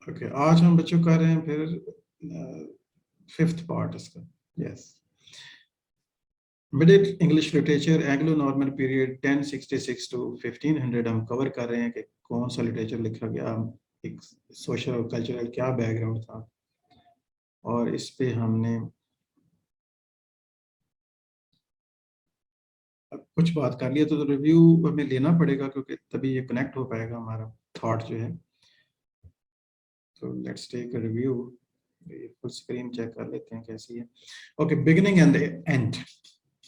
Okay, आज हम बच्चों कर रहे हैं फिर फिफ्थ पार्ट इसका। Yes, middle English literature Anglo Norman period 1066 to 1500 हम कवर कर रहे हैं कि कौन सा लिटरेचर लिखा गया, एक सोशल और कल्चरल क्या बैकग्राउंड था, और इस पे हमने कुछ बात कर लिया। तो रिव्यू हमें लेना पड़ेगा क्योंकि तभी ये कनेक्ट हो पाएगा हमारा थॉट जो है। तो let's take a review. Full screen check कर लेते हैं कैसी है। Okay, beginning and end.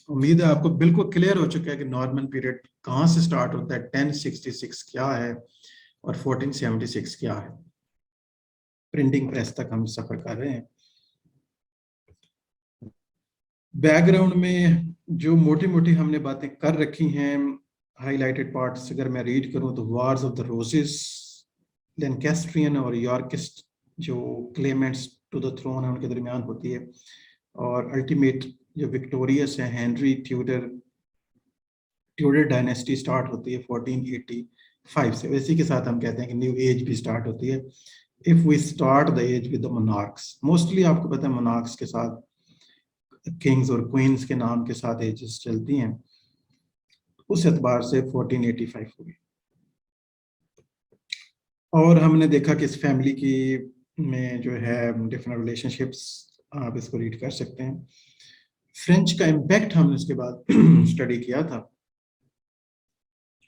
उम्मीद है आपको बिल्कुल क्लियर हो चुका है कि नॉर्मन पीरियड कहाँ से स्टार्ट होता है, 1066 क्या है और 1476 क्या है। प्रिंटिंग प्रेस तक हम सफर कर रहे हैं। बैकग्राउंड में जो मोटी मोटी हमने बातें कर रखी हैं, हाईलाइटेड पार्ट्स अगर मैं रीड करूं तो wars of the roses, Lancastrian और यॉर्किस्ट जो क्लेमेंट्स टू द थ्रोन है उनके दरमियान होती है, और अल्टीमेट जो विक्टोरियस है हेनरी ट्यूडर डायनेस्टी स्टार्ट होती है 1485 से। इसी के साथ हम कहते हैं कि न्यू एज भी स्टार्ट होती है। If we start the age with the monarchs, mostly आपको पता है मोनार्क्स के साथ किंग्स और क्वींस के नाम के साथ एजेस चलती हैं, उस एतबार से 1485 होगी। और हमने देखा कि इस फैमिली की में जो है डिफरेंट रिलेशनशिप्स, आप इसको रीड कर सकते हैं। फ्रेंच का इम्पैक्ट हमने उसके बाद स्टडी किया था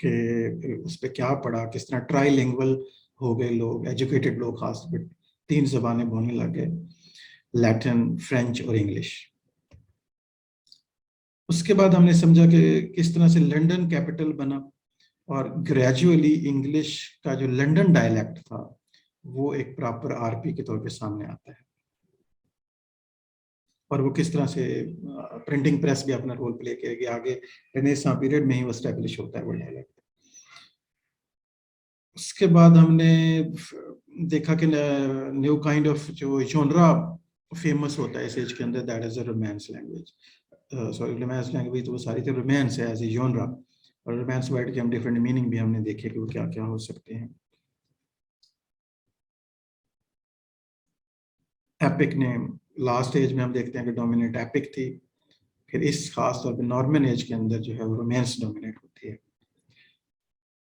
कि उस पर क्या पड़ा, किस तरह ट्राईलिंगुअल हो गए लोग, एजुकेटेड लोग खास पर 3 जबानें बोलने लग गए, लैटिन, फ्रेंच और इंग्लिश। उसके बाद हमने समझा कि किस तरह से लंदन कैपिटल बना और ग्रेजुअली इंग्लिश का जो लंदन डायलेक्ट था वो एक प्रॉपर आरपी के तौर पे सामने आता है, और वो किस तरह से प्रिंटिंग प्रेस भी अपना रोल प्ले करेगी आगे, रेनेसां पीरियड में ही वो स्टैब्लिश होता है वो डायलेक्ट। उसके बाद हमने देखा कि न्यू काइंड ऑफ जो जॉनरा फेमस होता है इस एज के अंदर, that is a romance language. Sorry, romance language तो वो सारी थी, रोमांस है एज ए जॉनरा, और रोमांस वर्ड के हम डिफरेंट मीनिंग भी हमने देखे कि वो क्या क्या हो सकते हैं। एपिक ने लास्ट एज में हम देखते हैं कि डोमिनेट एपिक थी, फिर इस खास तौर पे नॉर्मन एज के अंदर जो है वो रोमांस डोमिनेट होती है,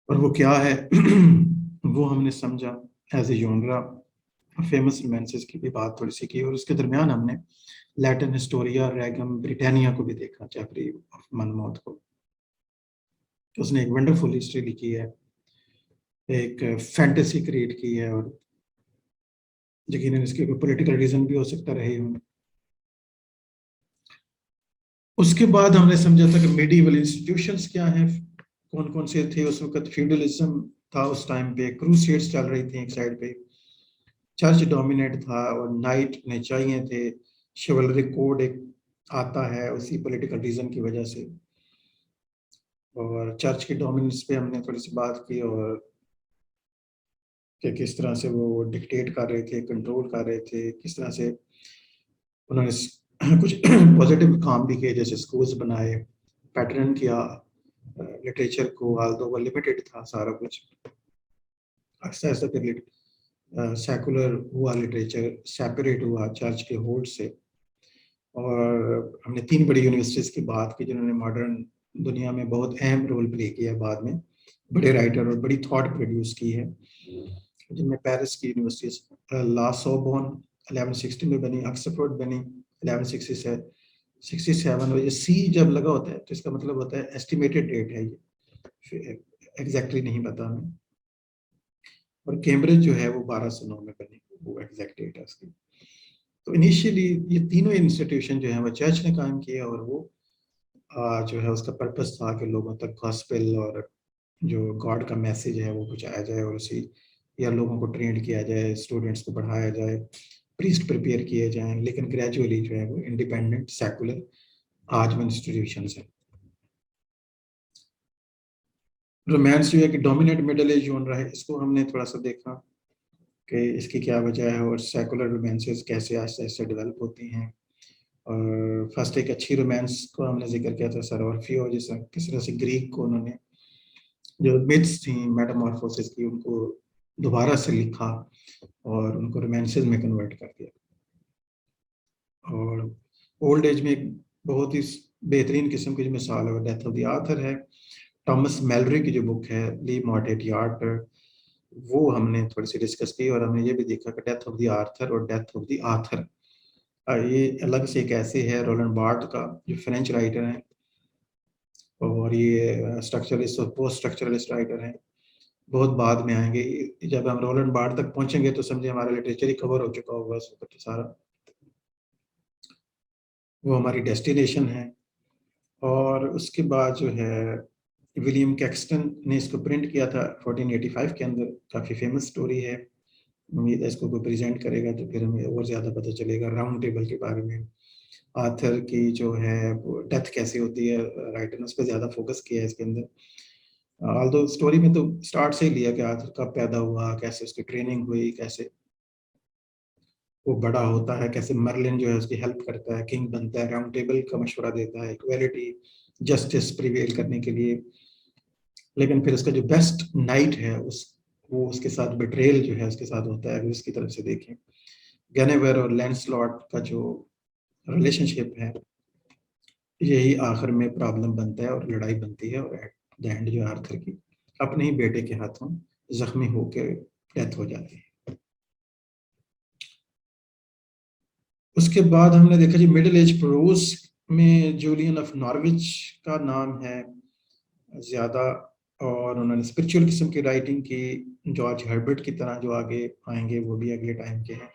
और वो क्या है वो हमने समझा as a genre. Famous romances की भी बात थोड़ी सी की, और उसके दरमियान हमने लैटिन हिस्टोरिया रेगम ब्रिटानिया को भी देखा, जेफरी ऑफ मनमौथ को। उसने एक वंडरफुल हिस्ट्री लिखी है, एक फैंटेसी क्रिएट की है, और यकीनन इसके कोई पॉलिटिकल रीजन भी हो सकता रहे हों। उसके बाद हमने समझा था कि मेडिवल इंस्टीट्यूशंस क्या हैं, कौन कौन से थे उस वक्त। फ्यूडलिज्म था उस टाइम पे, क्रूसेड्स चल रही थी एक साइड पे, चर्च डोमिनेट था और नाइट ने चाहिए थे, शिवलरी कोड एक आता है उसी पॉलिटिकल रीजन की वजह से, और चर्च की डोमिनेंस पे हमने थोड़ी सी बात की, और कि किस तरह से वो डिक्टेट कर रहे थे, कंट्रोल कर रहे थे, किस तरह से उन्होंने कुछ पॉजिटिव काम भी किए, जैसे स्कूल्स बनाए, पैटर्न किया लिटरेचर को, आल्दो वो लिमिटेड था सारा कुछ। ऐसा ऐसा फिर सेकुलर हुआ, लिटरेचर सेपरेट हुआ चर्च के होल्ड से। और हमने 3 बड़ी यूनिवर्सिटीज की बात की जिन्होंने मॉडर्न दुनिया में बहुत अहम रोल प्ले किया बाद में, बड़े राइटर और बड़ी थॉट प्रोड्यूस की है, जिनमें पेरिस की यूनिवर्सिटी ला सोबोन 1160 में बनी, ऑक्सफोर्ड बनी 1167, और ये सी जब लगा होता है तो इसका मतलब होता है एस्टिमेटेड डेट है, ये एग्जैक्टली नहीं पता हमें। और कैम्ब्रिज जो है वो 1209 में बनी, वो एग्जैक्ट डेट है उसकी। तो इनिशियली ये तीनों इंस्टीट्यूशन जो है वो चर्च ने कायम किया, और वो जो है उसका पर्पस था कि लोगों तक गॉस्पेल और जो गॉड का मैसेज है वो पहुंचाया जाए, और उसी या लोगों को ट्रेंड किया जाए, स्टूडेंट्स को पढ़ाया जाए, प्रीस्ट प्रिपेयर किए जाएं। लेकिन ग्रेजुअली जो है वो इंडिपेंडेंट सेकुलर आज में इंस्टीट्यूशन है। रोमांस जो है कि डोमिनेंट मिडिल एज जोन रहा है, इसको हमने थोड़ा सा देखा कि इसकी क्या वजह है, और सेकुलर रोमांसेस कैसे आस्ते आस्ते डेवलप होती हैं। और फर्स्ट एक अच्छी रोमांस को हमने जिक्र किया था, सर ऑर्फियो, जिस किस तरह से ग्रीक को उन्होंने जो मिथ्स थी मेटामॉर्फोसिस की उनको दोबारा से लिखा और उनको रोमांसेस में कन्वर्ट कर दिया। और ओल्ड एज में एक बहुत ही बेहतरीन किस्म की जो मिसाल है वो डेथ ऑफ द आर्थर है। टॉमस मैलरी की जो बुक है ली मॉर्टेट यार्ड, वो हमने थोड़ी सी डिस्कस की और हमने ये भी देखा कि डेथ ऑफ द आर्थर और डेथ ऑफ द आर्थर ये अलग से एक ऐसे है रोलैंड बार्थ का जो फ्रेंच राइटर हैं, और ये स्ट्रक्चरलिस्ट और पोस्ट स्ट्रक्चरलिस्ट राइटर हैं, बहुत बाद में आएंगे। जब हम रोलैंड बार्थ तक पहुंचेंगे तो समझे हमारा लिटरेचर ही कवर हो चुका होगा उस वक्त सारा, वो हमारी डेस्टिनेशन है। और उसके बाद जो है विलियम कैक्सटन ने इसको प्रिंट किया था 1485 के अंदर, काफ़ी फेमस स्टोरी है। उम्मीद है इसको कोई प्रेजेंट करेगा तो फिर हमें और ज़्यादा पता चलेगा राउंड टेबल के बारे में, आथर की जो है डेथ कैसे होती है, राइटर ने उस पर ज़्यादा फोकस किया है इसके अंदर। ऑल्दो स्टोरी में तो स्टार्ट से ही लिया कि आथर कब पैदा हुआ, कैसे उसकी ट्रेनिंग हुई, कैसे वो बड़ा होता है, कैसे मर्लिन जो है उसकी हेल्प करता है, किंग बनता है, राउंड टेबल का मशवरा देता है इक्वालिटी जस्टिस प्रिवेल करने के लिए। लेकिन फिर उसका जो बेस्ट नाइट है वो उसके साथ बिट्रेल जो है उसके साथ होता है, अगर उसकी तरफ से देखें। गैनेवर और लैंसलॉट का जो रिलेशनशिप है यही आखिर में प्रॉब्लम बनता है और लड़ाई बनती है, और एट द एंड जो आर्थर की अपने ही बेटे के हाथों जख्मी होकर डेथ हो जाती है। उसके बाद हमने देखा जी मिडिल एज प्रोज में जूलियन ऑफ नॉर्विच का नाम है ज़्यादा, और उन्होंने स्पिरिचुअल किस्म की राइटिंग की। जॉर्ज हर्बर्ट की तरह जो आगे आएंगे वो भी अगले टाइम के हैं।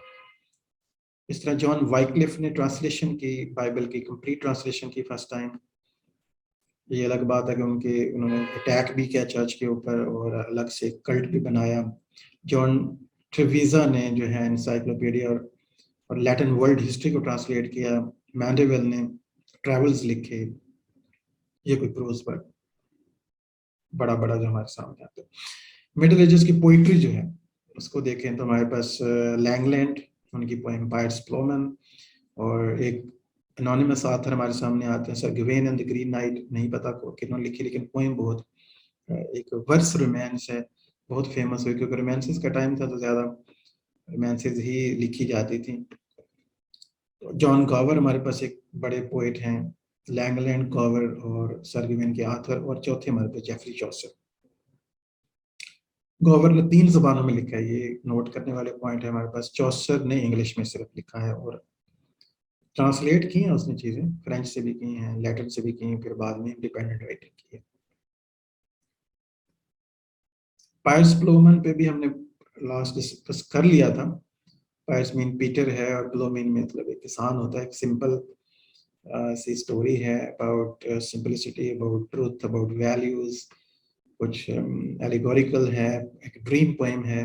इस तरह जॉन वाइक्लिफ ने ट्रांसलेशन की, बाइबल की कंप्लीट ट्रांसलेशन की फर्स्ट टाइम। ये अलग बात है कि उन्होंने अटैक भी किया चर्च के ऊपर और अलग से कल्ट भी बनाया। जॉन ट्रेविजा ने जो है एनसाइक्लोपीडिया और लैटिन वर्ल्ड हिस्ट्री को ट्रांसलेट किया। मैंडेवेल ने ट्रैवल्स लिखे। ये कोई प्रोज पर बड़ा बड़ा जो हमारे सामने आता है। मिडिल एजेस की पोइट्री जो है उसको देखें तो हमारे पास लैंगलैंड, उनकी पोएम पायर्स प्लोमन, और एक एनोनिमस आथर हमारे सामने आते हैं sir given and the green night, नहीं पता किन्होंने लिखी, लेकिन पोएम बहुत एक वर्स रोमांस है, बहुत फेमस हुई क्योंकि रोमांसेस का टाइम था तो ज़्यादा रोमांसेस ही लिखी जाती थी। जॉन गॉवर हमारे पास एक बड़े पोइट हैं, लैंगलैंड, गॉवर और सर गिवेन के आथर, और चौथे हमारे पास जेफरी चौसर। गॉवर ने 3 ज़बानों में लिखा है, ये नोट करने वाले पॉइंट है हमारे पास। चौसर ने इंग्लिश में सिर्फ लिखा है और ट्रांसलेट की हैं उसने चीज़ें, फ्रेंच से भी की हैं, लैटिन से भी की हैं, फिर बाद में इंडिपेंडेंट राइटिंग की है। पायर्स प्लोमन पे भी हमने लास्ट डिस्कस कर लिया था। पायर्स मीन पीटर है और प्लोमिन मतलब एक किसान होता है। एक सिंपल सी स्टोरी है about simplicity, about truth, about values, कुछ एलिगोरिकल है। एक ड्रीम पोएम है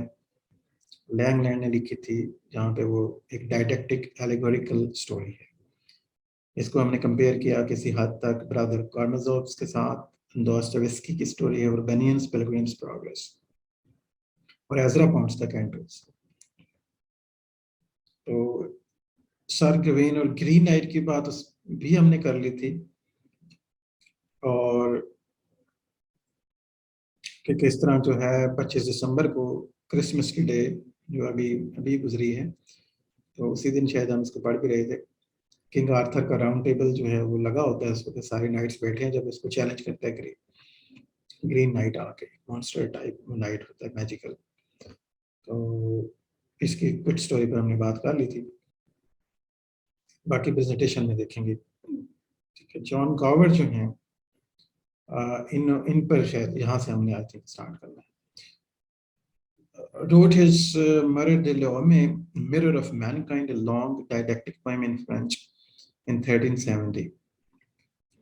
लैंगलैंड ने लिखी थी, जहाँ पे वो एक डायडेक्टिक एलिगोरिकल स्टोरी है। इसको हमने कंपेयर किया किसी हद तक ब्रदर कारामाज़ोव के साथ। दोस्तोयेव्स्की की स्टोरी है और बनियंस पिलग्रिम्स प्रोग्रेस और एज़रा पॉन्ड्स द कैंटल्स। तो सर ग्वेन और ग्रीन नाइट की बात भी हमने कर ली थी, और कि किस तरह जो है 25 दिसंबर को क्रिसमस की डे जो अभी अभी गुजरी है, तो उसी दिन शायद हम इसको पढ़ भी रहे थे। किंग आर्थर का राउंड टेबल जो है वो लगा होता है, उसको सारे नाइट्स बैठे हैं, जब उसको चैलेंज करता है ग्रीन नाइट आके, मॉन्स्टर टाइप नाइट होता है मैजिकल। तो इसकी कुछ स्टोरी पर हमने बात कर ली थी, बाकी प्रेजेंटेशन में देखेंगे। ठीक है, जॉन गॉवर जो हैं इन इन पर शायद यहाँ से हमने आई थिंक स्टार्ट करना है। wrote his Marais de l'Homme, Mirror of Mankind, a long didactic poem in French in 1370।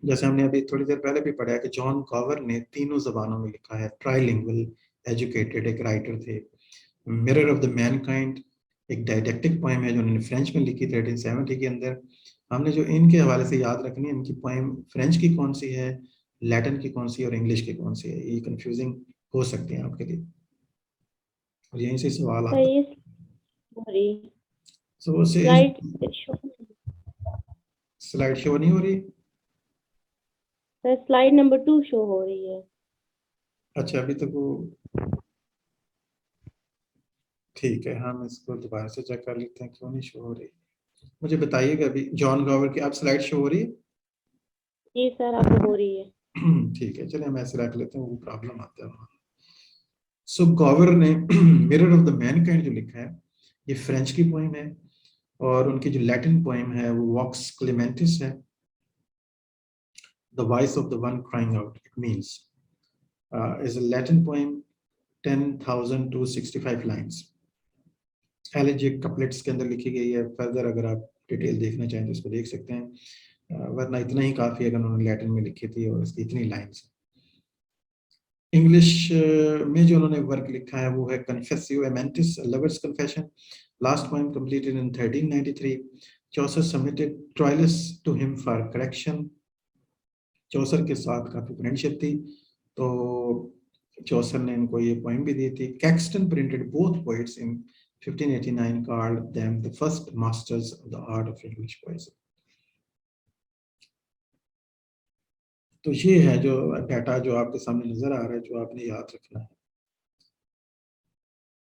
जैसे हमने अभी थोड़ी देर पहले भी पढ़ा है कि जॉन गॉवर ने 3 ज़बानों में लिखा है, ट्राइलिंगुअल एजुकेटेड एक राइटर थे। मिरर ऑफ द मैनकाइंड एक डायडेक्टिक पोएम है जो उन्होंने फ्रेंच में लिखी 1370 के अंदर। हमने जो इनके हवाले से याद रखनी है, इनकी पोएम फ्रेंच की कौन सी है, लैटिन की कौन सी और इंग्लिश की कौन सी है, ये कंफ्यूजिंग हो सकती है आपके लिए, और यहीं से सवाल आता है। So स्लाइड शो नहीं हो रही? सर स्लाइड नंबर 2 शो हो रही है। अच्छा, अभी तक वो ठीक है, हम इसको दोबारा से चेक कर लेते हैं क्यों नहीं शो हो रही। मुझे बताइएगा अभी जॉन गॉवर की आप स्लाइड शो हो रही है? जी सर, आपको हो रही है। ठीक है, चलिए हम ऐसे रख लेते हैं, वो प्रॉब्लम आता है। सो गॉवर ने मिरर ऑफ द मैनकाइंड जो लिखा है, ये फ्रेंच की पोइम है, और उनकी जो लैटिन पोइम है वो वॉक्स क्लेमेंटिस है। The voice of the one crying out it means is a Latin poem 10,265 lines. Elegiac couplets के अंदर लिखी गई है। फर्दर अगर आप डिटेल देखना चाहें तो इसको देख सकते हैं, वरना इतना ही काफ़ी है अगर उन्होंने लैटिन में लिखी थी और इसकी इतनी लाइन्स। इंग्लिश में जो उन्होंने वर्क लिखा है वो है Confessio Amantis, lovers confession, last poem completed in 1393। Chaucer submitted Troilus to him for correction. Chaucer के साथ काफ़ी फ्रेंडशिप थी, तो चौसर ने इनको ये पोएम भी दी थी। Caxton printed both poets in 1589, called them the first masters of the art of English poesy. तो ये है जो डाटा जो आपके सामने नजर आ रहा है, जो आपने याद रखना है।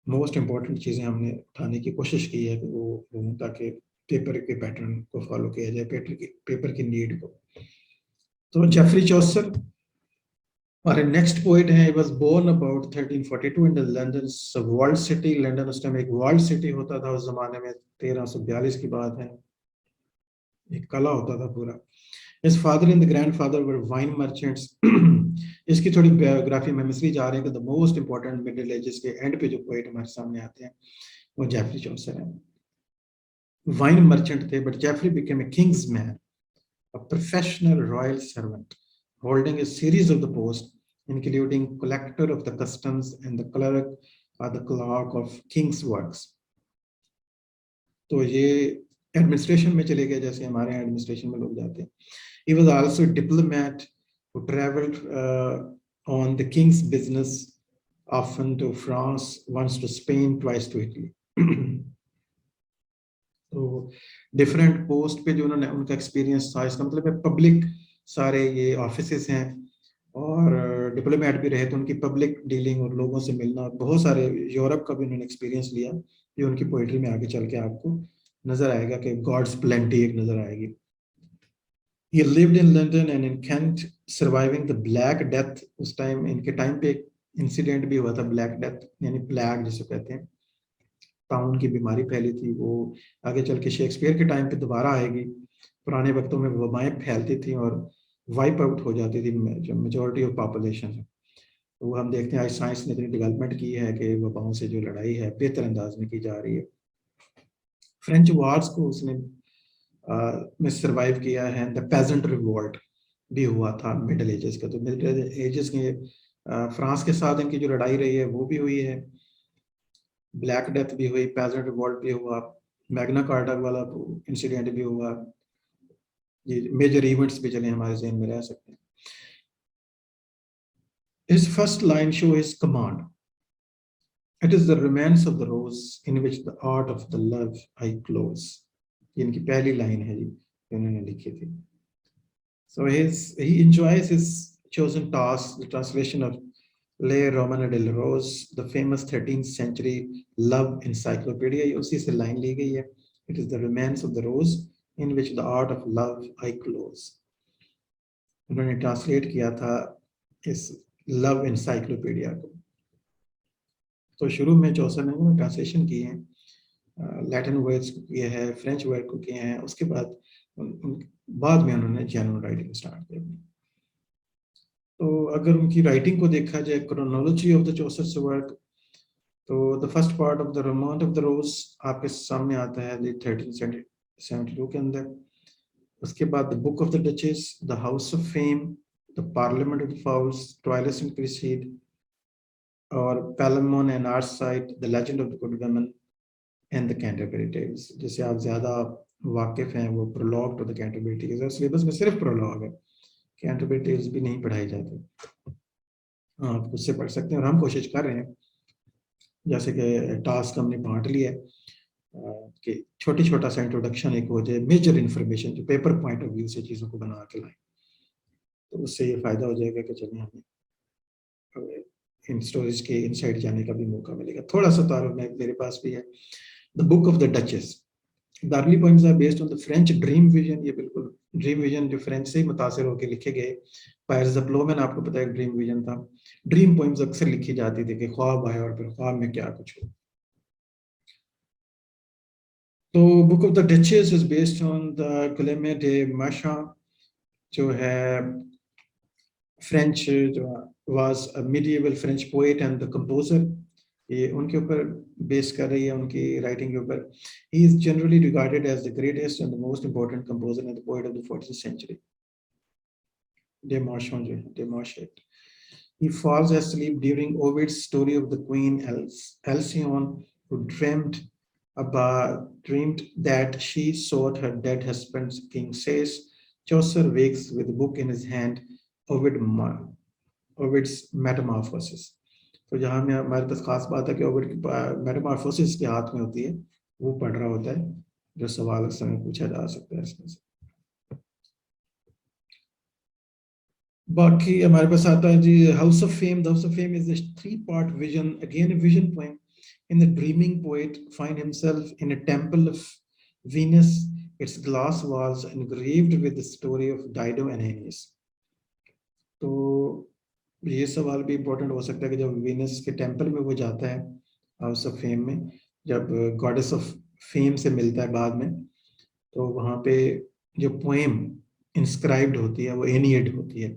मोस्ट इम्पॉर्टेंट चीज़ें हमने उठाने की कोशिश की है कि वो ताकि पेपर के पैटर्न को फॉलो किया जाए, पेपर की नीड को। तो जेफरी चौसर हमारे नेक्स्ट पोइट हैं। He was born about 1342 in the London world city. London उस टाइम एक वर्ल्ड सिटी होता था उस जमाने में, 1342 की बात है। एक कला होता था पूरा। His father and the grandfather were wine merchants. इसकी थोड़ी बायोग्राफी में मिसरी जा रहे हैं कि the most important middle ages के एंड पे जो पोएट हमारे सामने आते हैं वो जेफरी चौसर है। वाइन मर्चेंट थे, but Geoffrey became a king's man, a professional royal servant, holding a series of the posts, including collector of the customs and the clerk or the clerk of king's works. तो ये administration में चले गए, जैसे हमारे administration में लोग जाते हैं। He was also a diplomat who traveled on the king's business, often to France, once to Spain, twice to Italy. तो डिफरेंट पोस्ट पे जो उन्होंने उनका एक्सपीरियंस था, इसका मतलब है पब्लिक सारे ये ऑफिसेस हैं, और डिप्लोमेट भी रहे, तो उनकी पब्लिक डीलिंग और लोगों से मिलना, बहुत सारे यूरोप का भी उन्होंने एक्सपीरियंस लिया। ये उनकी पोइट्री में आगे चल के आपको नजर आएगा कि गॉड्स प्लेंटी एक नजर आएगी। He lived in London and in Kent, surviving the Black Death। उस टाइम इनके टाइम पे एक इंसिडेंट भी हुआ था, ब्लैक डेथ यानी प्लेग जिसे कहते हैं, ताउन की बीमारी फैली थी। वो आगे चल के शेक्सपियर के टाइम पे दोबारा आएगी। पुराने वक्तों में वबाएं फैलती थी और वाइप आउट हो जाती थी मेजॉरिटी ऑफ पॉपुलेशन। तो वो हम देखते हैं आज साइंस ने इतनी डेवलपमेंट की है कि वबाओं से जो लड़ाई है बेहतर अंदाज में की जा रही है। फ्रेंच वार्स को उसने में सरवाइव किया है। द पेजेंट रिवोल्ट भी हुआ था मिडिल एजेस का। तो मिडिल एजेस के फ्रांस के साथ इनकी जो लड़ाई रही है वो भी हुई है, ब्लैक डेथ भी हुई, पेजेंट रिवोल्ट भी हुआ, मैग्ना कार्टा वाला इंसिडेंट भी हुआ। ये मेजर इवेंट्स भी चले हमारे ज़हन में रह सकते हैं। His first line show his command. It is the romance of the rose in which the art of the love I close. ये इनकी पहली लाइन है जी, इन्होंने लिखी थी। So he enjoys his chosen task, the translation of Le Roman de la Rose, the famous 13th century love encyclopedia, उसी से line ली गई है। It is the romance of the rose in which the art of love I close. उन्होंने translate किया था इस love encyclopedia को। तो शुरू में चौसर ने ट्रांसलेशन किए हैं, लैटिन वर्ड्स को किए हैं, फ्रेंच वर्ड को किए हैं, उसके बाद बाद में उन्होंने जेन्युइन राइटिंग स्टार्ट कर दी। तो अगर उनकी राइटिंग को देखा जाए, chronology of the Chaucer work, तो the first part of the Romance of the Rose आपके सामने आता है 1372 के अंदर। उसके बाद the Book of the Duchess, the House of Fame, the Parliament of the Fowls, Troilus and Criseyde, और Palamon and Arcite, the legend of the Good Woman and the Canterbury Tales. जिससे आप ज्यादा वाकिफ हैं वो prologue to the Canterbury tales, और syllabus में सिर्फ प्रोलॉग है, कैंटरबरी टेल्स भी नहीं पढ़ाई जाती। आप खुद से पढ़ सकते हैं, और हम कोशिश कर रहे हैं, जैसे कि टास्क हमने बांट लिया है कि छोटा सा इंट्रोडक्शन एक हो जाए, मेजर इन्फॉर्मेशन जो पेपर पॉइंट ऑफ व्यू से चीज़ों को बना के लाएं, तो उससे ये फायदा हो जाएगा कि चलिए हमें इन स्टोरीज के इनसाइड जाने का भी मौका मिलेगा। थोड़ा सा तारुफ मेरे पास भी है। The Book of the Duchess, the early poems are based on the French dream vision. ये बिल्कुल ड्रीम विजन जो फ्रेंच से ही मुतासिर होकर लिखे गए। पायर्स द प्लोमैन आपको पता है ड्रीम विजन था। ड्रीम पोएम्स अक्सर लिखी जाती थी कि ख्वाब आए और फिर ख्वाब में क्या कुछ हो। तो Book of the Duchess is based on the Guillaume de Machaut, जो है फ्रेंच, जो was a medieval French poet and the composer. ये उनके ऊपर बेस कर रही है, उनकी राइटिंग के ऊपर। He is generally regarded as the greatest and the most important composer and the poet of the 14th century। डे मार्शल जो है, डे मार्शल। He falls asleep during Ovid's story of the queen Alcyone, who dreamed that she sought her dead husband. King says. Chaucer wakes with a book in his hand, Ovid's Metamorphosis। तो जहाँ में हमारे पास खास बात है कि ओविड की Metamorphosis के हाथ में होती है, वो पढ़ रहा होता है, जो सवाल उस समय पूछा जा सकता है इसमें से। बाकी हमारे पास आता है जी House of Fame. The House of Fame is a 3-part vision, again a vision poem. In the dreaming poet find himself in a temple of Venus, its glass walls engraved with the story of Dido and Aeneas। तो ये सवाल भी important हो सकता है कि जब Venus के टेम्पल में वो जाता है हाउस ऑफ फेम में, जब गॉडेस ऑफ फेम से मिलता है बाद में, तो वहाँ पे जो पोएम इंस्क्राइब्ड होती है वो एनियड होती है।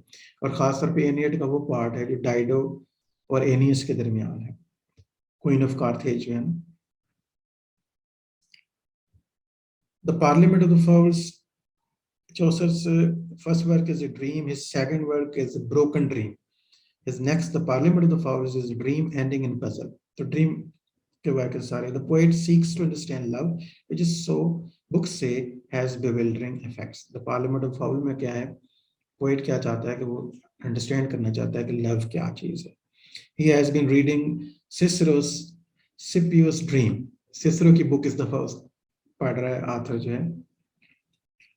और खासतौर पे एनियड का वो पार्ट है जो डाइडो और एनियस के दरमियान है, क्वीन ऑफ कार्थेज जो है ना। The Parliament of the fowls, Chaucer's first work is a dream, his second work is a broken dream, his next the Parliament of the Fowls is a dream ending in puzzle। तो dream के work है सारे। The poet seeks to understand love, which is so books say has bewildering effects। The Parliament of Fowl में क्या है, poet क्या चाहता है कि वो अंडरस्टैंड करना चाहता है कि लव क्या चीज है। He has been reading Cicero's Scipio's Dream। Cicero की बुक इज द फर्स्ट पढ़ रहा है आथर जो है।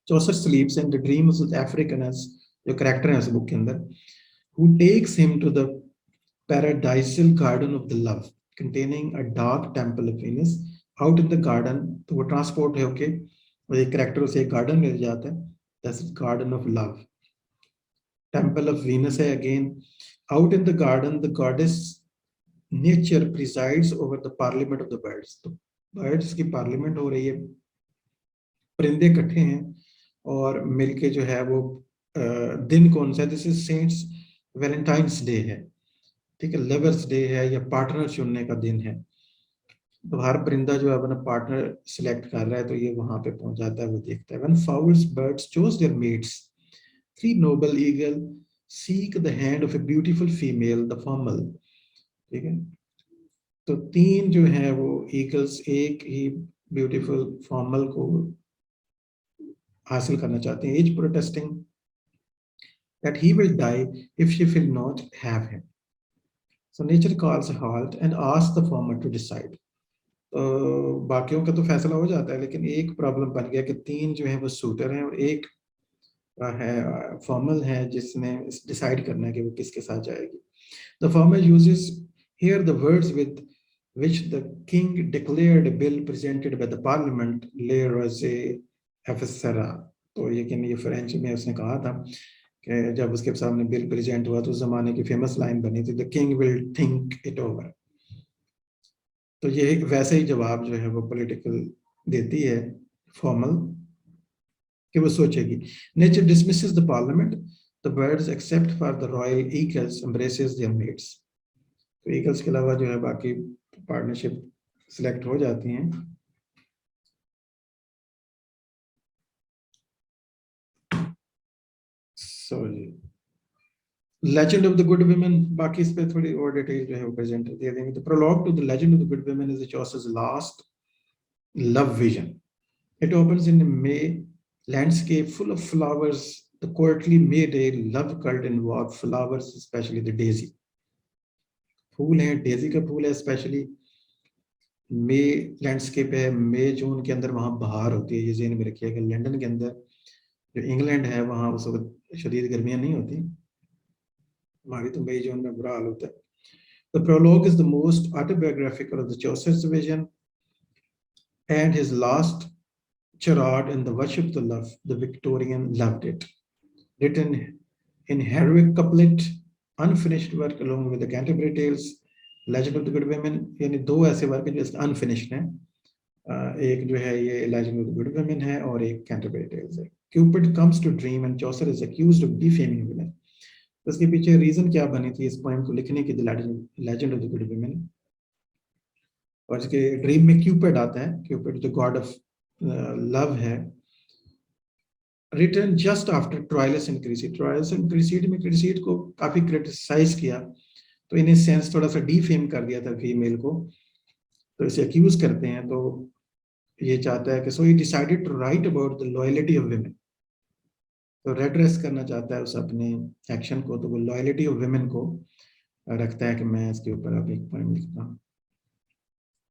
Chaucer sleeps and dreams with Africanus, जो कैरेक्टर है उस बुक के अंदर, who takes him to the paradisal garden of the love, containing a dark temple of Venus। Out in the garden, तो वो ट्रांसपोर्ट है ओके, वो एक कैरेक्टर उसे एक गार्डन में ले जाता है, that's garden of love। Temple of Venus है again। Out in the garden, the goddess nature presides over the parliament of the birds। तो birds की पार्लियामेंट हो रही है, परिंदे इकट्ठे हैं और मिलके जो है वो दिन कौन सा है, this is Saint's Valentine's Day है, ठीक है, लवर्स डे है या पार्टनर चुनने का दिन है। तो हर परिंदा जो है अपना पार्टनर सिलेक्ट कर रहा है, तो ये वहां पे पहुंच जाता है, वो देखता है। When fowls birds chose their mates, 3 noble eagle seek the hand of a beautiful female, the formal। ठीक है, तो 3 जो है वो ईगल्स एक ही ब्यूटीफुल फॉर्मल को हासिल करना चाहते हैं, each protesting that he will die if she will not have him। So nature calls a halt and asks the farmer to decide। तो बाकियों का तो फैसला हो जाता है, लेकिन एक प्रॉब्लम बन गया कि 3 जो है वो सूटर हैं और एक है फॉर्मल है जिसने डिसाइड करना है कि वो किसके साथ जाएगी। The farmer uses here the words with which the king declared a bill presented by the parliament le rose efsera। तो ये फ्रेंच में उसने कहा था कि जब उसके सामने बिल प्रेजेंट हुआ तो उस जमाने की फेमस लाइन बनी थी, the king will think it over. तो ये वैसे ही जवाब जो है वो पॉलिटिकल देती है फॉर्मल, कि वो सोचेगी। Nature dismisses the parliament, the birds except for the royal eagles embraces their mates. तो ईगल्स के अलावा जो है बाकी पार्टनरशिप सिलेक्ट हो जाती हैं। Sorry, legend of the good women, बाकी इस पे थोड़ी और डिटेल जो है वो प्रेजेंट दे देंगे। तो prologue to the legend of the good women is Chaucer's last love vision। It opens in a May landscape full of flowers, the courtly May day love cult involved flowers, especially the daisy। फूल है, Daisy का फूल है, specially मे landscape है, मई जून के अंदर वहां बहार होती है। ये ज़हन में रखिएगा, लंदन के अंदर जो इंग्लैंड है वहां उस वक्त शदीद गर्मियां नहीं होती, हमारी तो मई जून में बुरा हाल होता है। The prologue is the most autobiographical of the Chaucer's vision, and his last charade in The Worship of Love, the Victorian loved it. Written in heroic couplet, unfinished work along with the Canterbury Tales, Legend of the Good Women, यानी दो ऐसे work हैं जो unfinished हैं. एक जो है ये Legend of the Good Women है और एक Canterbury Tales है. Cupid comes to dream and Chaucer is accused of defaming women. तो इसके पीछे रीजन क्या बनी थी इस पोएम को लिखने की, Legend of the Good Women. और इसके ड्रीम में क्यूपिड आता है. क्यूपिड जो गॉड ऑफ लव है. Written just after Troilus and Criseyde. Troilus and Criseyde में क्रीसीड को काफी क्रिटिसाइज किया, तो इन सेंस थोड़ा सा डीफेम कर दिया था फीमेल को, तो इसे अक्यूज करते हैं. तो ये चाहता है कि so he decided to write about the loyalty of women. तो रेड्रेस करना चाहता है उस अपने एक्शन को, तो वो लॉयल्टी ऑफ वुमेन को रखता है कि मैं इसके ऊपर अब एक पोएम लिखता हूँ.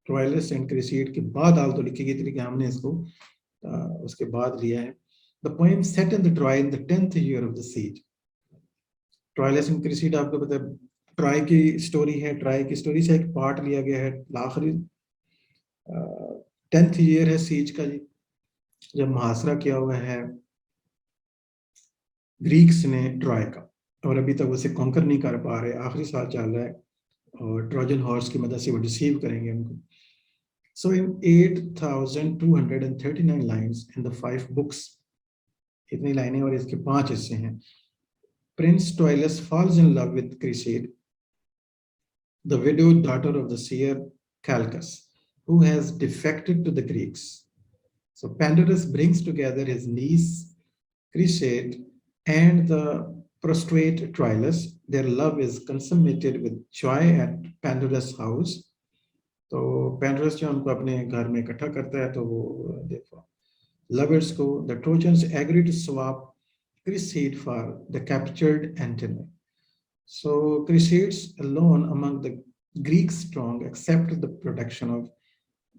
ट्रायलस एंड क्रीसीड के बाद आल तो लिखी गई थी कि हमने इसको उसके बाद लिया है. The poem set in the Troy in the 10th year of the siege. Troilus and Cressida आपको पता है ट्राय की स्टोरी है. ट्राय की स्टोरी से एक पार्ट लिया गया है. आखिरी 10th ईयर है सीज का जी, जब मुहासरा किया हुआ है ग्रीक्स ने ट्राय का, और अभी तक उसे कॉन्कर नहीं कर पा रहे. आखिरी साल चल रहा है और ट्रोजन हॉर्स की मदद से वो डिसीव करेंगे उनको. So in 8,239 lines in the 5 books, इतनी लाइनें और इसके 5 हिस्से हैं. Prince Troilus falls in love with Cressid, the widowed daughter of the seer Calchas, who has defected to the Greeks. So Pandorus brings together his niece Cressid and the prostrate Troilus. Their love is consummated with joy at Pandorus' house. तो Pandorus जो उनको अपने घर में इकट्ठा करता है, तो वो देखो lovers को. The Trojans agree to swap Cressid for the captured Antony. So Cressids alone among the Greeks strong accepted the protection of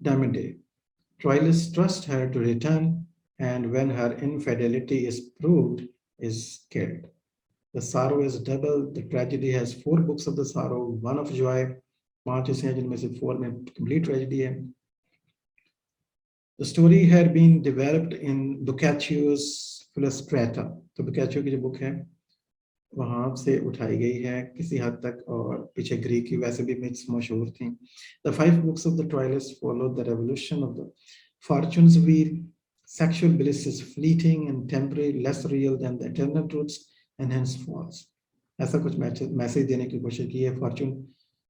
Diomedes. Troilus trusts her to return, and when her infidelity is proved, is killed. The sorrow is double. The tragedy has 4 books of the sorrow, 1 of joy. 5 ऐसे हैं जिनमें से 4 में complete tragedy है. The story had been developed in Boccaccio's Philostrata. तो Boccaccio की जो book है वहाँ से उठाई गई है किसी हद तक, और पीछे ग्रीक की वैसे भी मिथ्स मशहूर थी. The 5 books of the Troilus follow the revolution of the fortunes wheel. Sexual bliss is fleeting and temporary, less real than the eternal truths, and hence false. ऐसा कुछ मैसेज देने की कोशिश की है. Fortune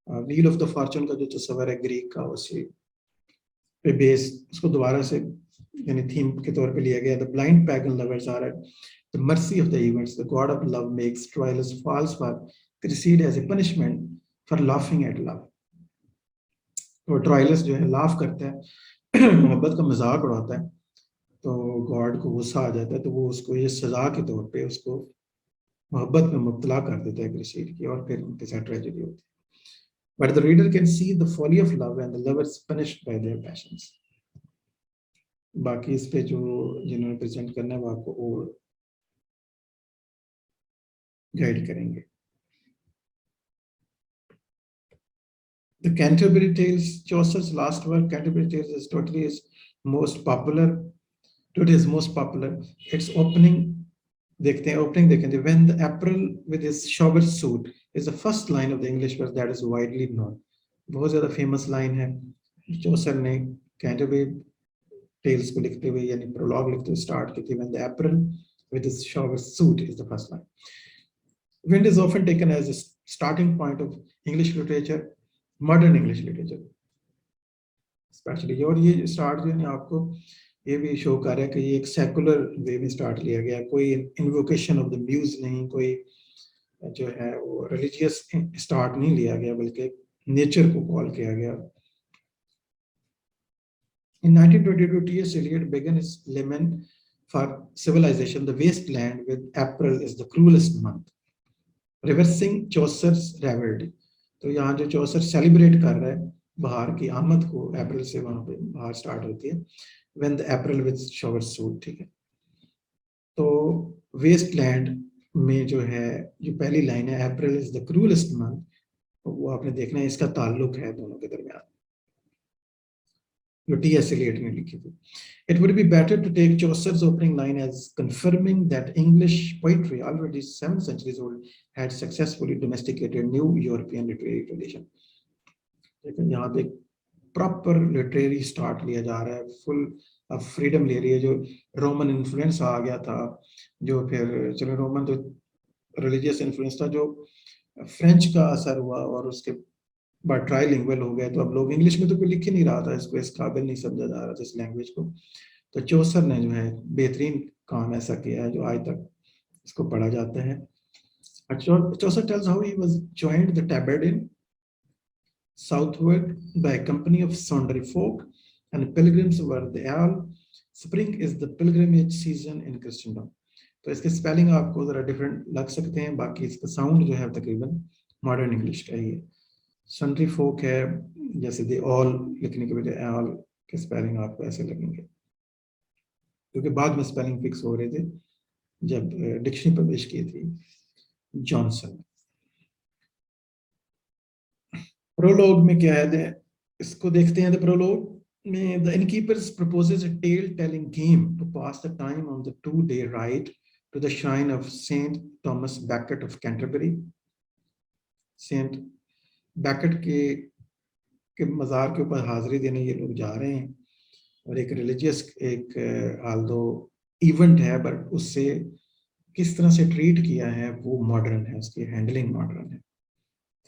wheel of the Fortune का जो तस्वर है ग्रीक का, उसी पे बेस उसको दोबारा से यानी थीम के तौर पे लिया गया. The blind pagan lovers are at the mercy of the events. The god of love makes Troilus false for Cressid as a punishment for laughing at love. तो ट्रायलस जो है लाफ करता है, मोहब्बत का मजाक उड़ाता है, तो गॉड को गुस्सा आ जाता है, तो वो उसको ये सजा के तौर पे उसको मोहब्बत में मुब्तला कर देता है क्रेसीड की, और फिर उनके साथ ट्रेजेडी होती है. But the reader can see the folly of love and the lovers punished by their passions. बाकी इस पे जो जिन्होंने प्रेजेंट करना है वो आपको और गाइड करेंगे. The Canterbury Tales, Chaucer's last work, Canterbury Tales, is totally his most popular. Today is most popular. Its opening, देखते हैं opening देखेंगे. When the April with his shower suit is the first line of the English verse that is widely known. बहुत ज़्यादा famous line है. Chaucer ने Canterbury Tales को लिखते हुए यानी prologue लिखते हुए start की थी. When the April with his shower suit is the first line. Wind is often taken as a starting point of English literature, modern English literature, especially. और ये start जो है आपको ये भी शो कर रहा है कि ये एक सेकुलर वे में स्टार्ट लिया गया. कोई इन्वोकेशन ऑफ द म्यूज नहीं, कोई जो है वो रिलीजियस स्टार्ट नहीं लिया गया, बल्कि नेचर को कॉल किया गया. In 1922, T.S. Eliot began his lament for civilization. The wasteland with April is the cruelest month, reversing Chaucer's revelry. तो यहाँ जो चौसर सेलिब्रेट कर रहा है बाहर की आमद को, अप्रैल से वहां पे बाहर स्टार्ट होती है. When the April with shower suit, ठीक है. तो वेस्टलैंड में जो है जो पहली लाइन है, April is the cruelest month, वो आपने देखना है, इसका ताल्लुक है दोनों के दरमियान, जो टी.एस. एलियट ने लिखी थी. It would be better to take Chaucer's opening line as confirming that English poetry, already 7 centuries old, had successfully domesticated new European literary tradition. लेकिन यहाँ पे प्रॉपर लिटरेरी स्टार्ट लिया जा रहा है, फुल फ्रीडम ले रही है. जो रोमन इन्फ्लुएंस आ गया था, जो फिर चलो रोमन तो रिलीजियस इन्फ्लुएंस था, जो फ्रेंच का असर हुआ और उसके बाद ट्राइलिंगुअल हो गए, तो अब लोग इंग्लिश में तो कोई लिख ही नहीं रहा था, इसको इस काबिल नहीं समझा जा रहा था इस लैंग्वेज को. तो चौसर ने जो है बेहतरीन काम ऐसा किया है जो आज तक इसको पढ़ा जाता है. Chaucer tells how he was joined the Tabard southward by a company of sundry folk, and pilgrims were the all. Spring is the pilgrimage season in Christendom. तो इसके स्पेलिंग आपको जरा डिफरेंट लग सकते हैं, बाकी इसका साउंड जो है तकरीबन मॉडर्न इंग्लिश का ही है. सन्ड्री फोक है, जैसे दे ऑल लिखने के बजाय ऑल के स्पेलिंग आपको ऐसे लगेंगे, क्योंकि बाद में स्पेलिंग फिक्स हो रहे थे जब डिक्शनरी पब्लिश की थी जॉनसन. प्रोलॉग में क्या है, इसको देखते हैं. द प्रोलॉग में the इनकीपर्स proposes a tale telling game to pass the time on the 2-day ride to the shrine of Saint Thomas Becket of Canterbury. Saint Becket के मज़ार के ऊपर हाजिरी देने ये लोग जा रहे हैं, और एक रिलीजियस एक आल्दो इवेंट है, बट उससे किस तरह से ट्रीट किया है वो मॉडर्न है, उसकी हैंडलिंग मॉडर्न है.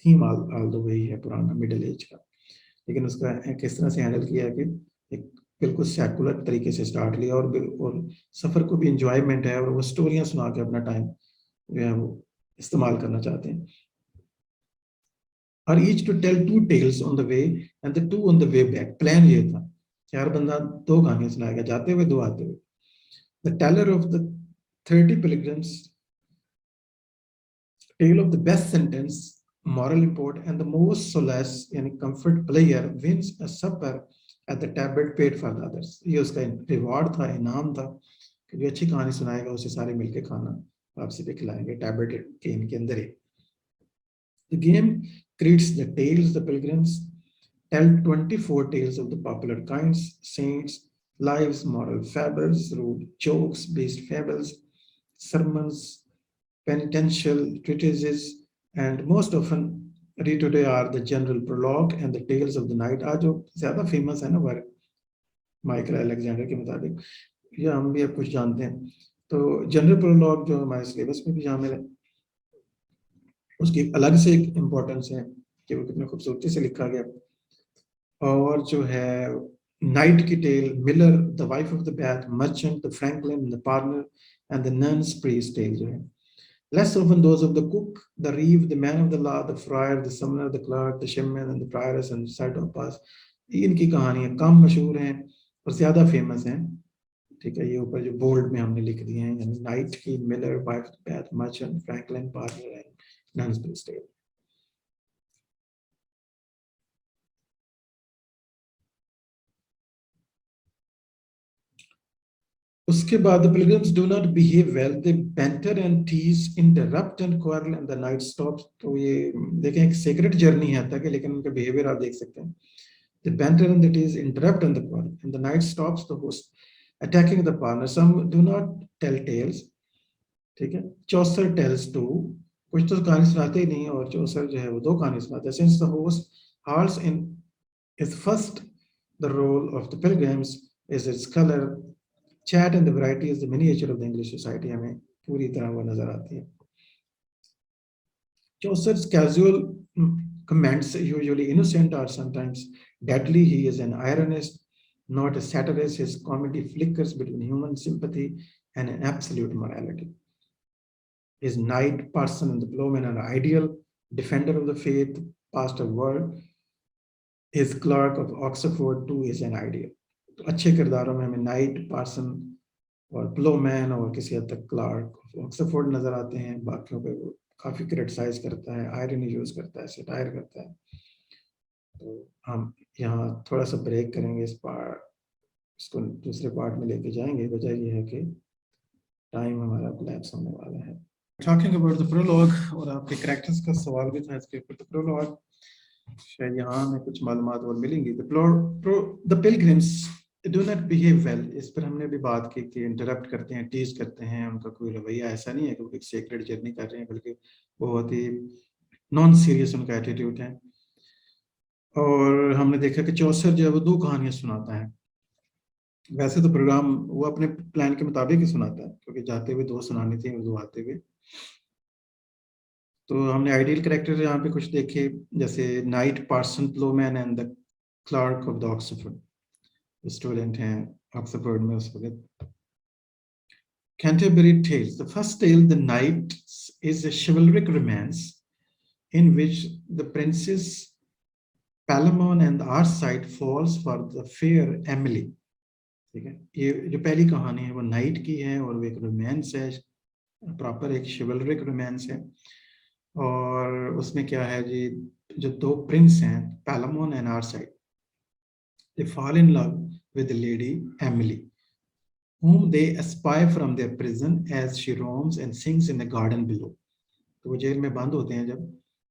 थीम आल्दो वही है पुराना मिडिल एज का, लेकिन उसका किस तरह से हैंडल किया है कि एक बिल्कुल सेकुलर तरीके से स्टार्ट लिया, और सफ़र को भी इंजॉयमेंट है, और वो स्टोरियाँ सुना के अपना टाइम जो है वो इस्तेमाल करना चाहते हैं. और each to tell 2 tales on the way and the 2 on the way back. Plan ये था कि हर बंदा 2 कहानियां सुनाएगा, जाते हुए 2 आते हुए. The teller of the 30 pilgrims tale of the best sentence, moral import, and the most solace in comfort player wins a supper at the tablet paid for the others. ये उसका रिवॉर्ड था, इनाम था, कि जो अच्छी कहानी सुनाएगा उसे सारे मिलके खाना वापसी पे खिलाएंगे टैबलेट गेम के अंदर ही. The game creates the tales. The pilgrims tell 24 tales of the popular kinds: saints, lives, moral fables, rude jokes, based fables, sermons, penitential treatises, and most often read today are the general prologue and the tales of the night. आज जो ज़्यादा famous है ना work Michael Alexander के मुताबिक, ये हम भी अब कुछ जानते हैं. तो जनरल प्रोलॉग जो हमारे सिलेबस में भी शामिल है, उसकी अलग से एक इम्पोर्टेंस है कि वो कितने खूबसूरती से लिखा गया. और जो है नाइट की tale, miller, the wife of the Bath, merchant, the Franklin, the partner, and the nun's priest tale जो है. Less often those of the cook, the reeve, the man of the law, the friar, the summoner, the clerk, the shipman, and the prioress and the side of pass. इनकी कहानियां कम मशहूर हैं और ज़्यादा famous हैं. ठीक है, ये ऊपर जो बोल्ड में हमने लिख दिए हैं, यानी नाइट की, miller, wife, Bath, merchant, Franklin, partner and nun's priest tale. उसके बाद the pilgrims do not behave well, they banter and tease, interrupt and quarrel, and the night stops. तो ये देखें एक सेक्रेट जर्नी है तक, लेकिन उनका बिहेवियर आप देख सकते हैं. The banter and the tease, interrupt and the quarrel, and the night stops. The host attacking the partner. Some do not tell tales. ठीक है. Chaucer tells 2. कुछ तो कहानी सुनाते ही नहीं, और चौसर जो है वो 2 कहानी सुनाते हैं. Since the host halts in his first, the role of the pilgrims is its color, chat and the variety is the miniature of the English society. हमें पूरी तरह वो नजर आती है. Chaucer's casual comments, usually innocent or sometimes deadly. He is an ironist, not a satirist. His comedy flickers between human sympathy and an absolute morality. His knight, parson, and the plowman are ideal. Defender of the faith, pastor word. His clerk of Oxford too is an ideal. तो अच्छे किरदारों में हमें night, person और Plowman और किसी हद तक क्लार्क ऑक्सफोर्ड नजर आते हैं. बाकियों पे वो काफी क्रिटिसाइज करता है, आयरनी यूज करता है, सटायर करता है. तो हम यहाँ थोड़ा सा ब्रेक करेंगे, इस पार्ट इसको दूसरे पार्ट में लेके जाएंगे. वजह ये है कि टाइम हमारा कोलैप्स होने वाला है. टॉकिंग अबाउट द प्रोलॉग, और आपके कैरेक्टर्स का सवाल भी था इसके ऊपर। द प्रोलॉग, शायद यहाँ हमें कुछ मालूमात और मिलेंगी। The pilgrims do not behave well, इस पर हमने भी बात की कि इंटरप्ट करते हैं, टीज करते हैं, उनका कोई रवैया ऐसा नहीं है कि वो एक सेक्रेट जर्नी कर रहे हैं, बल्कि बहुत ही नॉन सीरियस उनका एटीट्यूड है। और हमने देखा कि चौसर जो है वो 2 कहानियां सुनाता है। वैसे तो प्रोग्राम वो अपने प्लान के मुताबिक ही सुनाता है, क्योंकि जाते हुए 2 सुनानी थी और 2 आते हुए। तो हमने आइडियल कैरेक्टर यहाँ पे कुछ देखे, जैसे knight parson ploughman and the clerk of the Oxford, student हैं ऑक्सफोर्ड में उस वक्त। Canterbury Tales. The first tale, The Knight, is a chivalric romance in which the princess Palamon and Arcite falls for the fair Emily. ठीक है, ये जो पहली कहानी है वो नाइट की है और वो एक रोमांस है, प्रॉपर एक शिवलरिक रोमांस है। और उसमें क्या है जी, जो 2 प्रिंस हैं, Palamon and आरसाइड, they fall in love with the lady Emily, whom they espy from their prison as she roams and sings in the garden below. तो वो जेल में बंद होते हैं जब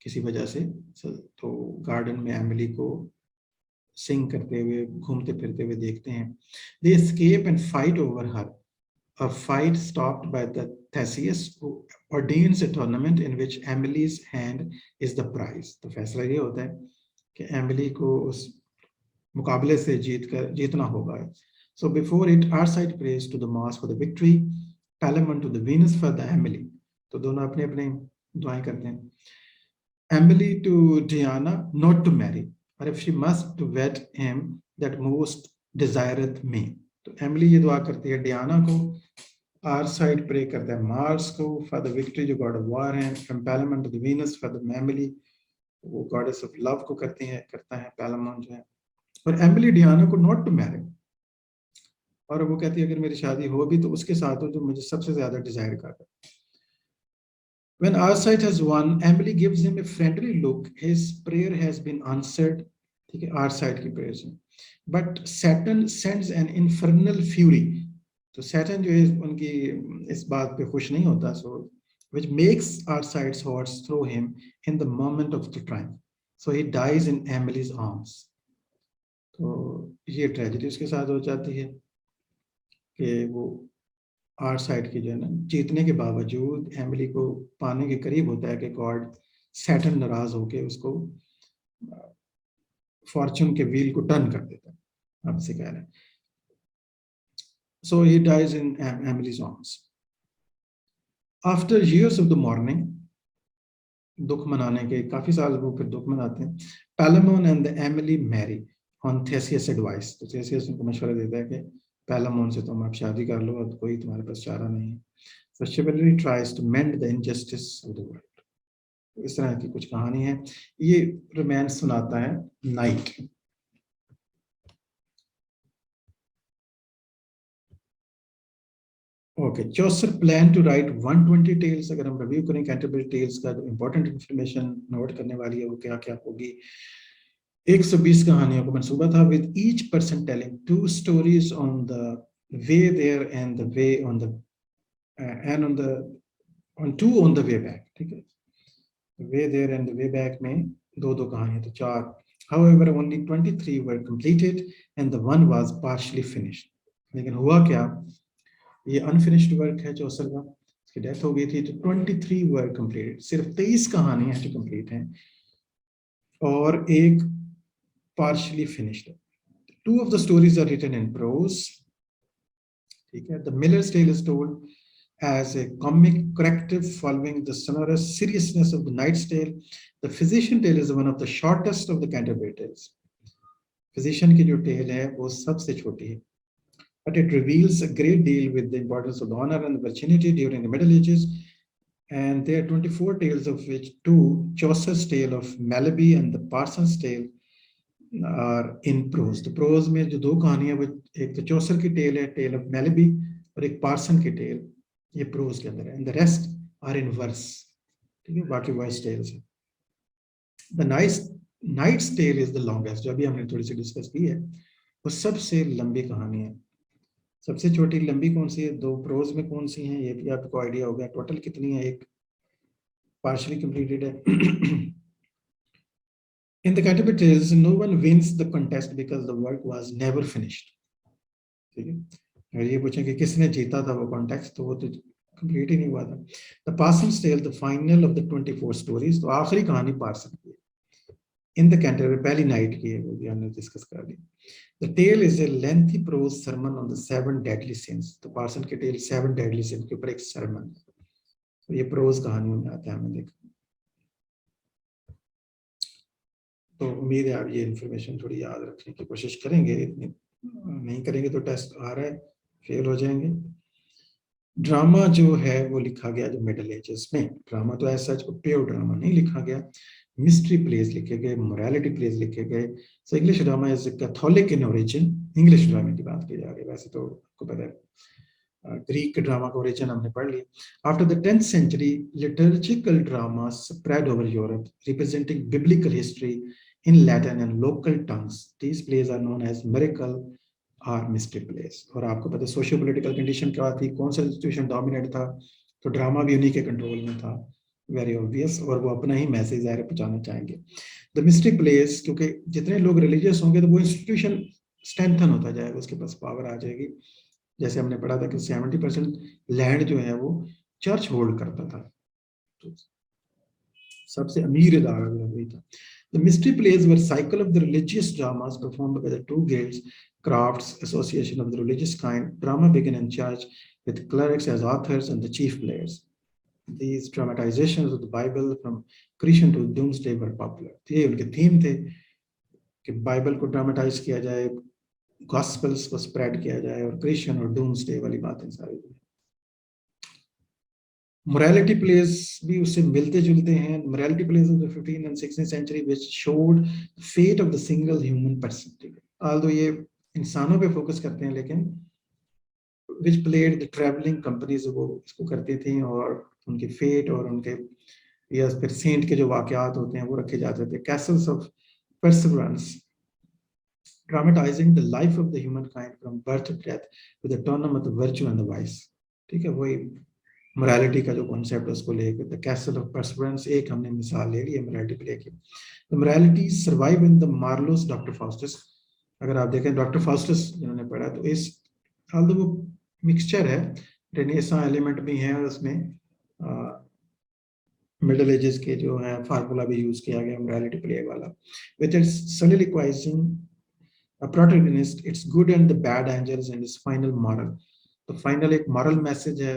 किसी वजह से, तो गार्डन में एमिली को सिंग करते हुए, घूमते फिरते हुए देखते हैं। They escape and fight over her. A fight stopped by the Theseus, who ordains a tournament in which Emily's hand is the prize. तो फैसला ये होता है कि एमिली को उस मुकाबले से जीतना होगा। So before it, Arcite prays to the Mars for the victory, Palamon to the Venus for the Emily. तो दोनों अपने अपने दुआएं करते हैं। Emily to Diana not to marry, or if she must to wed him that most desireth me. तो Emily ये दुआ करती है डियाना को, आरसाइड प्रे करता है मार्स को फॉर द विक्ट्री, जो गॉड ऑफ वॉर है, Palamon to the Venus for the Emily, वो गॉडेस ऑफ लव को करता है पैलामन जो है। और एमिली डियाना को नॉट टू मैरी, और वो कहती है अगर मेरी शादी हो भी तो उसके साथ हो जो मुझे सबसे ज्यादा डिजायर करता है। When Arcite has won, Emily gives him a friendly look. His prayer has been answered. ठीक है, Arcite की prayer से. But Saturn sends an infernal fury. तो Saturn जो है उनकी इस बात पे खुश नहीं होता, so which makes Arcite's horse throw him in the moment of the triumph. So he dies in Emily's arms. तो ये ट्रेजेडी उसके साथ हो जाती है कि वो आरसाइड की जो है ना, जीतने के बावजूद एमिली को पाने के करीब होता है कि गॉड सैटर्न नाराज होके उसको फॉर्चून के व्हील को टर्न कर देता है, आपसे कह रहे हैं। So he dies in Emily's arms after years of the mourning, दुख मनाने के काफी साल वो फिर दुख मनाते हैं। Palamon and the Emily marry on Theseus advice, तो थेसियस उनको मशवरा देता है कि पैलामोन से तुम आप शादी कर लो, अब कोई तुम्हारे पास चारा नहीं है। So chivalry tries to mend the injustice of the world. इस तरह की कुछ कहानी है। ये रोमांस सुनाता है knight. Okay, Chaucer plan to write 120 tales. अगर हम रिव्यू करें कैंटरबरी टेल्स का, तो इंपॉर्टेंट इंफॉर्मेशन नोट करने वाली है वो क्या क्या होगी। 120 कहानियों का मंसूबा था, with each person telling 2 stories on the way there and the way on the and on 2 on the way back. ठीक है, way there and the way back में 2 कहानियां, तो 4। However, only 23 were completed and the one was partially finished. लेकिन हुआ क्या, ये unfinished work है चौसर का, इसकी डेथ हो गई थी, तो 23 were completed, सिर्फ 23 कहानियां जो कंप्लीट हैं और एक partially finished है। 2 of the stories are written in prose। ठीक है, The Miller's Tale is told as a comic corrective following the sonorous seriousness of the Knight's Tale. The Physician Tale is one of the shortest of the Canterbury Tales. Physician की जो tell है वो सबसे छोटी है, but it reveals a great deal with the importance of the honor and the virginity during the Middle Ages. And there are 24 tales, of which 2, Chaucer's Tale of Malaby and the Parson's Tale, are in prose. तो prose में जो 2 कहानियां, वो एक तो चौसर की tell है, tell of मेलेबी, और एक पार्सन की टेल, ये प्रोज के अंदर है, and the rest are in verse. ठीक है, बाकी वॉइस टेल्स है। The knight's tale is the longest, जो अभी हमने थोड़ी सी डिस्कस की है, वो सबसे लंबी कहानी है। सबसे छोटी लंबी कौन सी है, 2 प्रोज में कौन सी हैं, ये भी आपको आइडिया हो गया। टोटल कितनी है, एक partially completed है. In the categories, no one wins the contest because the work was never finished. ठीक है, अगर ये पूछें कि किसने जीता था वो कॉन्टेक्स्ट, तो वो तो कंप्लीट ही नहीं हुआ था. The Parson's tale the final of the 24 stories, तो आखिरी कहानी पार्सन की है. इन द कैंटरबरी, पहली नाइट की है, वो भी हमने डिस्कस कर ली. The tale is a lengthy prose sermon on the 7 deadly sins. तो पार्सन की टेल 7 डेडली सिंस के ऊपर एक सरमन, तो ये प्रोज कहानियों में आता है, हमने देखा. तो उम्मीद है आप ये इन्फॉर्मेशन थोड़ी याद रखने की कोशिश करेंगे. इतनी नहीं करेंगे तो टेस्ट आ रहा है, फेल हो जाएंगे. ड्रामा जो है वो लिखा गया जो मिडल एजेस में. ड्रामा तो ऐसा प्योर ड्रामा नहीं लिखा गया. मिस्ट्री प्लेज लिखे गए, मोरालिटी प्लेज लिखे गए. So English drama is Catholic in origin. English drama की बात की जा रही है, वैसे तो आपको पता है ग्रीक ड्रामा का ओरिजिन हमने पढ़ लिया. After the 10th century, liturgical drama spread over Europe, representing biblical history in Latin and local tongues. These plays are known as miracle और मिस्ट्री प्लेस. और आपको पता है सोशियो पॉलिटिकल कंडीशन क्या थी, कौन सा सिचुएशन डोमिनेट था, तो ड्रामा भी उन्हीं के कंट्रोल में था, वेरी ऑब्वियस. और वो अपना ही मैसेज ज़ाहिर पहुंचाना चाहेंगे. द मिस्ट्री प्लेस, क्योंकि जितने लोग रिलीजियस होंगे तो वो इंस्टीट्यूशन स्ट्रेंथन होता जाएगा, उसके पास पावर आ जाएगी. जैसे हमने पढ़ा था कि 70% लैंड जो है वो चर्च होल्ड करता था, तो सबसे अमीर इदारा वही था. The mystery plays were cycle of the religious dramas performed by the two guilds, crafts association of the religious kind. Drama began in church with clerics as authors and the chief players. These dramatizations of the Bible from creation to doomsday were popular. ये उनके theme थे कि Bible को dramatise किया जाए, gospels को spread किया जाए, और क्रिश्चियन और डूम्सडे वाली बातें सारी. Morality plays भी उससे मिलते जुलते हैं. Morality plays of the 15th and 16th century which showed the fate of the single human person. Although ये इंसानों पे फोकस करते हैं, लेकिन which played the traveling companies वो इसको करती थी, और उनके फेट और उनके या फिर सेंट के जो वाकयात होते हैं वो रखे जाते थे. Castles of Perseverance, dramatizing the life of the humankind from birth to death with the tournament of virtue and the vice. ठीक है, वही मोरालिटी का जो कॉन्सेप्ट है उसको लेकर. द कैसल ऑफ परसेवरेंस एक हमने मिसाल ले ली है मोरालिटी प्ले की. The morality survive in the Marlowe's Doctor Faustus. अगर आप देखें डॉक्टर फाउस्टस जिन्होंने पढ़ा, तो इस हाल तो वो मिक्सचर है, रेनेसां एलिमेंट भी है उसमें, मिडिल एजेस के जो है फार्मूला भी यूज किया गया मोरालिटी प्ले वाला. With its soliloquizing a protagonist, its good and the bad angels and its final moral. तो फाइनल एक मॉरल मैसेज है,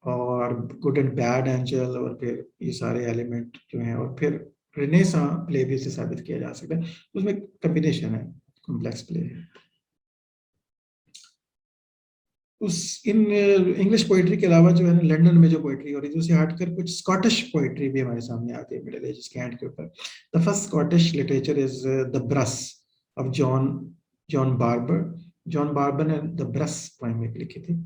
और गुड एंड बैड एंजल, और फिर ये सारे एलिमेंट जो हैं, और फिर रेनेसां प्ले भी से साबित किया जा सकता है. उसमें कॉम्बिनेशन है, कॉम्प्लेक्स प्ले है. उस इन इंग्लिश पोइट्री के अलावा जो है ना, लंदन में जो पोइट्री हो रही थी उसे हटकर कुछ स्कॉटिश पोइट्री भी हमारे सामने आती है मिडिल एज के एंड के ऊपर. The first Scottish literature is the brush of John barber. John barber ने द ब्रस पोएम लिखी थी.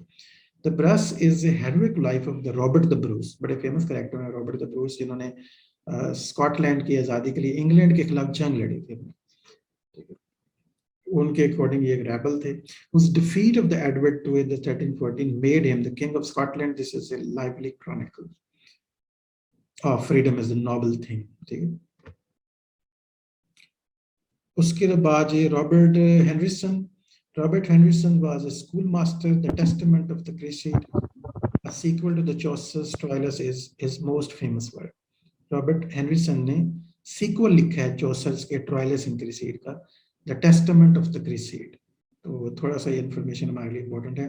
The Bruce is a heroic life of the Robert the Bruce. बड़े फेमस कैरेक्टर हैं Robert the Bruce, जिन्होंने Scotland की आज़ादी के लिए इंग्लैंड के खिलाफ जंग लड़ी थी. उनके अकॉर्डिंग ये एक रेबल थे. Whose defeat of the Edward II in the 1314 made him the king of Scotland. This is a lively chronicle of freedom is a noble thing. ठीक है. उसके बाद ये Robert हेनरिसन. Robert Henryson was a schoolmaster. The Testament of the Crusade, a sequel to the Chaucer's Troilus, is his most famous work. Robert Henryson ने sequel लिखा है Chaucer's के Troilus and Crusade का, The Testament of the Crusade. तो थोड़ा सा ये information हमारे लिए इम्पोर्टेंट है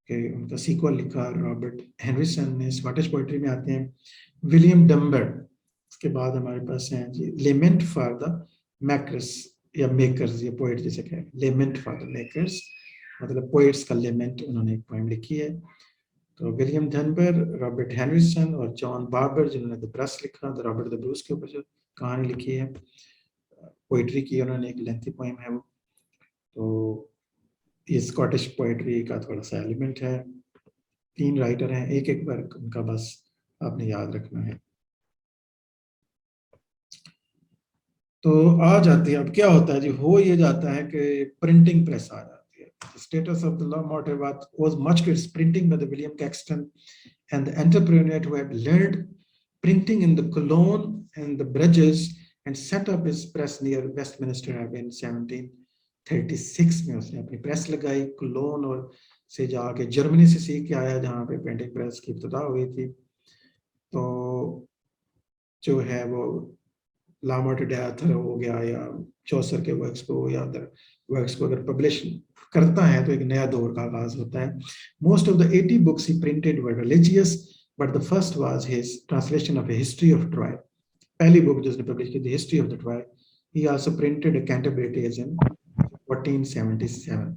कि उनका सीक्वल लिखा रॉबर्ट हेनरिसन ने. स्कॉटिश पोइट्री में आते हैं विलियम डम्बर. उसके बाद हमारे पास हैं जी लेमेंट फॉर द मैकर्स या मेकर्स, ये पोएट जैसे कहें, लेमेंट फॉर द मेकर्स, मतलब पोएट्स का लेमेंट, उन्होंने एक पोएम लिखी है. तो विलियम डम्बर, रॉबर्ट हेनरिसन और जॉन बार्बर जिन्होंने द ब्रस लिखा, द रॉबर्ट द ब्रूस के ऊपर जो कहानी लिखी है, पोइट्री की उन्होंने, एक लेंथी पोएम है वो. तो ये स्कॉटिश पोइट्री का थोड़ा सा एलिमेंट है. 3 राइटर हैं, एक एक वर्क उनका बस आपने याद रखना है. तो आ जाती है, अब क्या होता है जी, हो ये जाता है कि प्रिंटिंग प्रेस आ जाती है. Status of the law motive was much to printing by the William Caxton and the entrepreneur who had learned printing in the Cologne and the Bruges and set up his press near Westminster Abbey in 1736 में उसने अपनी press लगाई colon और से जाके Germany से सीख के आया जहाँ पे प्रिंटिंग प्रेस की इब्तिदा हुई थी। तो जो है वो लामर्ट डैथर हो गया या चौसर के वर्क्स को या अदर वर्क्स को अगर पब्लिश करता है तो एक नया दौर का आगाज होता है। Most of the 80 books he printed were religious but the first was his translation of a history of Troy. पहली बुक जो उसने पब्लिश की थी history of the Troy. He also printed a Canterbury tales in 1477।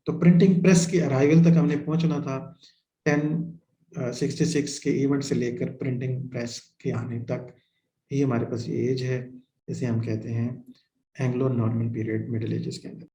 तो printing press की arrival तक हमने पहुंचना था 1066 के इवेंट से लेकर प्रिंटिंग प्रेस के आने तक। ये हमारे पास ये एज है जिसे हम कहते हैं Anglo Norman period middle ages के अंदर।